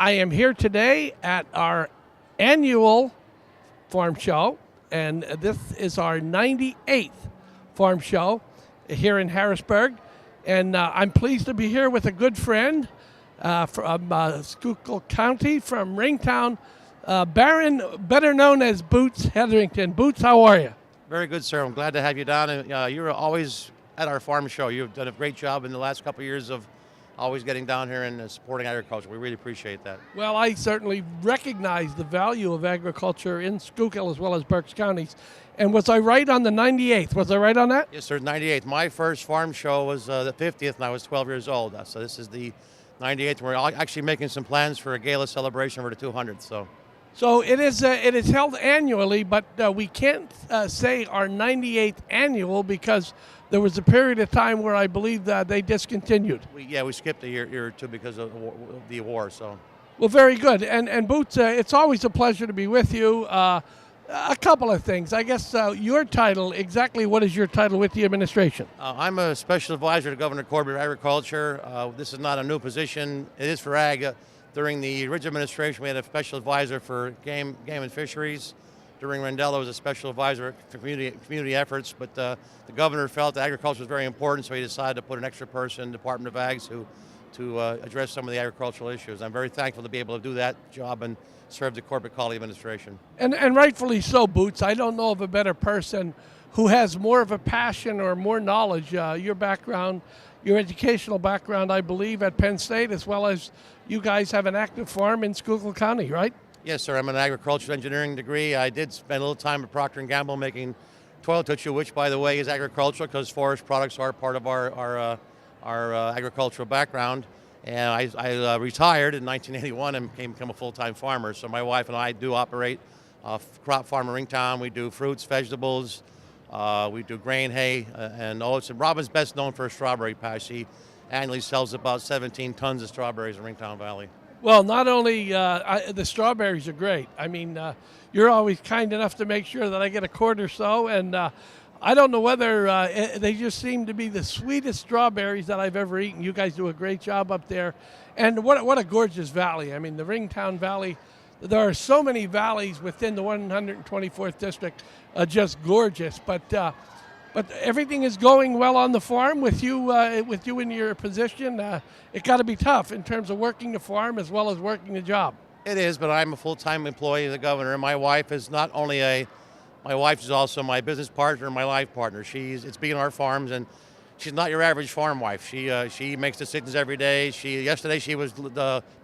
I am here today at our annual farm show, and this is our 98th farm show here in Harrisburg. And I'm pleased to be here with a good friend from Schuylkill County, from Ringtown, Baron, better known as Boots Hetherington. Boots, how are you? Very good, sir. I'm glad to have you down. And you're always at our farm show. You've done a great job in the last couple of years of always getting down here and supporting agriculture. We really appreciate that. Well, I certainly recognize the value of agriculture in Schuylkill as well as Berks counties. And was I right on the 98th? Was I right on that? Yes, sir, 98th. My first farm show was the 50th, and I was 12 years old. So this is the 98th. We're actually making some plans for a gala celebration for the 200th. So it is held annually, but we can't say our 98th annual because there was a period of time where I believe that they discontinued. We skipped a year or two because of the war. So. Well, very good. And Boots, it's always a pleasure to be with you. A couple of things. I guess your title, exactly what is your title with the administration? I'm a special advisor to Governor Corbett of Agriculture. This is not a new position. It is for ag. During the original administration, we had a special advisor for game and fisheries. During Rendell, I was a special advisor for community efforts, but the governor felt that agriculture was very important, so he decided to put an extra person in the Department of Ag to address some of the agricultural issues. I'm very thankful to be able to do that job and serve the Corbett Colley administration. And rightfully so, Boots. I don't know of a better person who has more of a passion or more knowledge. Your background, your educational background, I believe, at Penn State, as well as you guys have an active farm in Schuylkill County, right? Yes, sir. I'm an agricultural engineering degree. I did spend a little time at Procter & Gamble making toilet tissue, which, by the way, is agricultural because forest products are part of our agricultural background. And I retired in 1981 and became a full-time farmer. So my wife and I do operate a crop farm in Ringtown. We do fruits, vegetables, we do grain, hay, and oats. And Robin's best known for a strawberry patch. He annually sells about 17 tons of strawberries in Ringtown Valley. Well, not only the strawberries are great. I mean, you're always kind enough to make sure that I get a quart or so, and I don't know whether they just seem to be the sweetest strawberries that I've ever eaten. You guys do a great job up there, and what a gorgeous valley. I mean, the Ringtown Valley. There are so many valleys within the 124th district, just gorgeous. But everything is going well on the farm with you in your position. It got to be tough in terms of working the farm as well as working the job. It is, but I'm a full-time employee of the governor, and my wife is not only my wife is also my business partner and my life partner. It's being our farms, and she's not your average farm wife. She makes decisions every day. Yesterday she was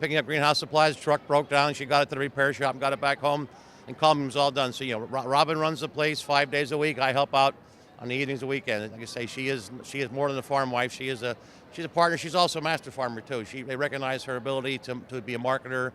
picking up greenhouse supplies. The truck broke down. She got it to the repair shop and got it back home, and called me. It was all done. So Robin runs the place 5 days a week. I help out on the evenings and weekends. Like I say, she is more than a farm wife. She's a partner. She's also a master farmer too. They recognize her ability to be a marketer.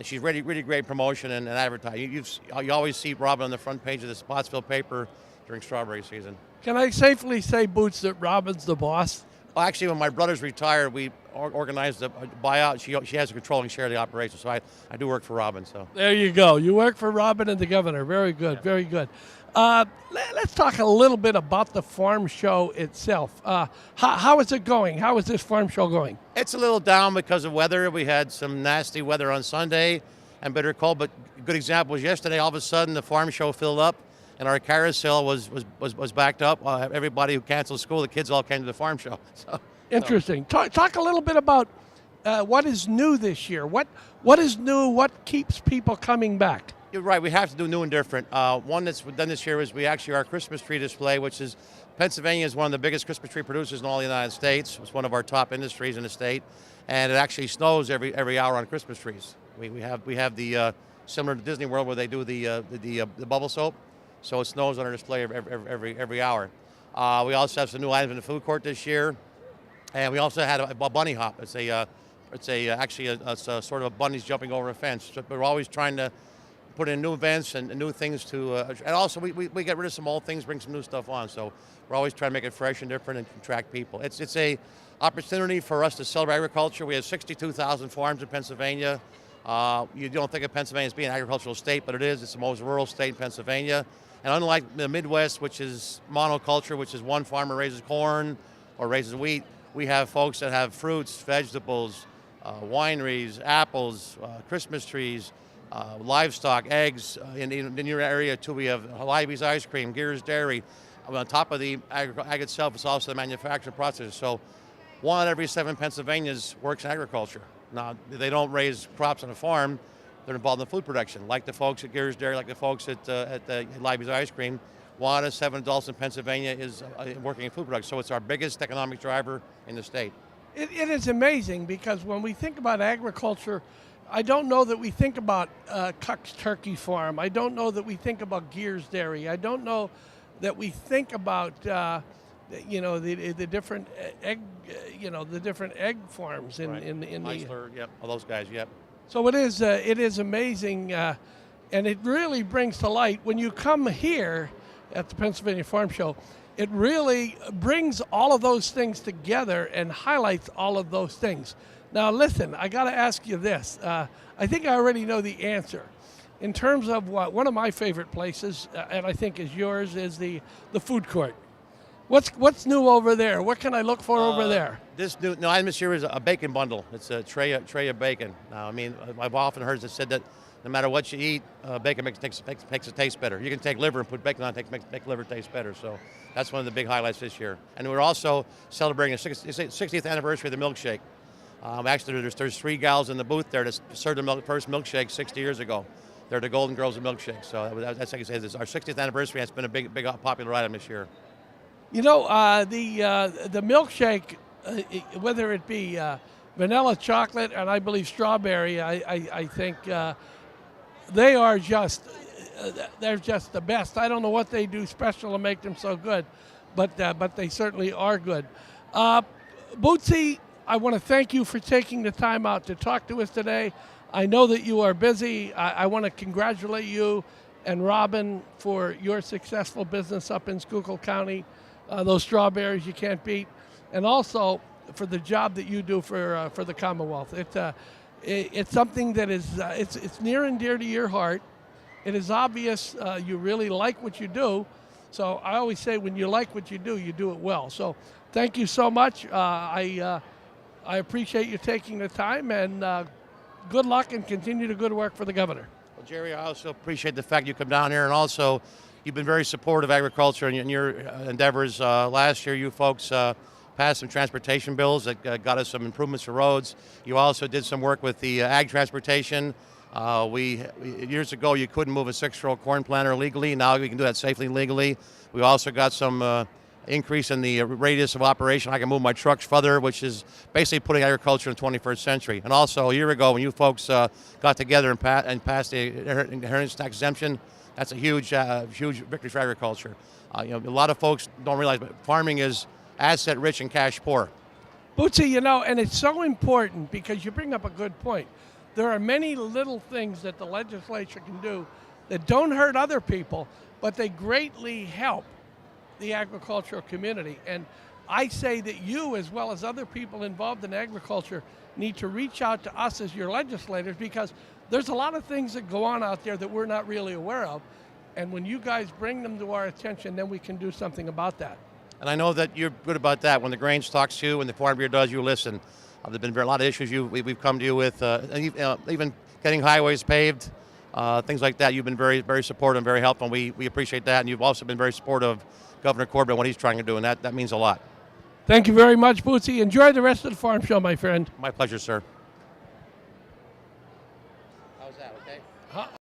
She's really great promotion and advertising. You always see Robin on the front page of the Spotsville paper during strawberry season. Can I safely say, Boots, that Robin's the boss? Well, actually, when my brothers retired, we organized a buyout. She has a controlling share of the operation, so I do work for Robin. So there you go. You work for Robin and the governor. Very good, very good. Let's talk a little bit about the farm show itself. How is it going? How is this farm show going? It's a little down because of weather. We had some nasty weather on Sunday and bitter cold, but a good example was yesterday. All of a sudden, the farm show filled up, and our carousel was backed up. Everybody who canceled school, the kids all came to the farm show. Interesting. Talk a little bit about what is new this year. What is new? What keeps people coming back? You're right. We have to do new and different. One that's done this year is our Christmas tree display, which is Pennsylvania is one of the biggest Christmas tree producers in all the United States. It's one of our top industries in the state, and it actually snows every hour on Christmas trees. We have the similar to Disney World where they do the bubble soap, so it snows on our display every hour. We also have some new items in the food court this year, and we also had a bunny hop. It's actually a sort of a bunnies jumping over a fence. So we're always trying to put in new events and new things and also we get rid of some old things, bring some new stuff on. So we're always trying to make it fresh and different and attract people. It's a opportunity for us to celebrate agriculture. We have 62,000 farms in Pennsylvania. You don't think of Pennsylvania as being an agricultural state, but it is. It's the most rural state in Pennsylvania. And unlike the Midwest, which is monoculture, which is one farmer raises corn or raises wheat, we have folks that have fruits, vegetables, wineries, apples, Christmas trees, livestock, eggs. In your area too, we have Libby's Ice Cream, Gears Dairy. On top of the ag itself, it's also the manufacturing process. So 1 out of every 7 Pennsylvanians works in agriculture. Now, they don't raise crops on a farm. They're involved in food production, like the folks at Gears Dairy, like the folks at Libby's Ice Cream. 1 out of 7 adults in Pennsylvania is working in food production. So it's our biggest economic driver in the state. It is amazing because when we think about agriculture, I don't know that we think about Cuck's Turkey Farm. I don't know that we think about Gears Dairy. I don't know that we think about the different egg the different egg farms in Meisler, yep, all those guys, yep. So it is amazing, and it really brings to light when you come here at the Pennsylvania Farm Show. It really brings all of those things together and highlights all of those things. Now, listen, I got to ask you this. I think I already know the answer. In terms of one of my favorite places, and I think is yours, is the food court. What's new over there? What can I look for over there? This new item this year is a bacon bundle. It's a tray of bacon. Now, I mean, I've often heard it said that no matter what you eat, bacon makes it taste better. You can take liver and put bacon on it, make liver taste better. So that's one of the big highlights this year. And we're also celebrating the 60th anniversary of the milkshake. Actually, there's 3 gals in the booth there that served the first milkshake 60 years ago. They're the Golden Girls of Milkshakes. So that's like I say, this is our 60th anniversary. And it's been a big popular item this year. You know, the milkshake, whether it be vanilla, chocolate, and I believe strawberry, I think they are they're just the best. I don't know what they do special to make them so good, but they certainly are good. Bootsy, I want to thank you for taking the time out to talk to us today. I know that you are busy. I want to congratulate you and Robin for your successful business up in Schuylkill County. Those strawberries you can't beat, and also for the job that you do for the Commonwealth. It's something that is it's near and dear to your heart. It is obvious you really like what you do. So I always say when you like what you do it well. So thank you so much. I appreciate you taking the time, and good luck and continue the good work for the governor. Well, Jerry, I also appreciate the fact you come down here, and also you've been very supportive of agriculture in your endeavors. Last year, you folks passed some transportation bills that got us some improvements to roads. You also did some work with the ag transportation. Years ago, you couldn't move a 6-row corn planter legally. Now we can do that safely and legally. We also got some increase in the radius of operation. I can move my trucks further, which is basically putting agriculture in the 21st century. And also, a year ago, when you folks got together and passed the inheritance tax exemption, that's a huge victory for agriculture. A lot of folks don't realize, but farming is asset rich and cash poor. Bootsy, and it's so important because you bring up a good point. There are many little things that the legislature can do that don't hurt other people, but they greatly help the agricultural community. And I say that you, as well as other people involved in agriculture, need to reach out to us as your legislators, because there's a lot of things that go on out there that we're not really aware of. And when you guys bring them to our attention, then we can do something about that. And I know that you're good about that. When the Grange talks to you, when the Farm Bureau does, you listen. There've been a lot of issues we've come to you with, even getting highways paved, things like that. You've been very, very supportive and very helpful, and we appreciate that. And you've also been very supportive of Governor Corbett and what he's trying to do, and that means a lot. Thank you very much, Bootsy. Enjoy the rest of the farm show, my friend. My pleasure, sir.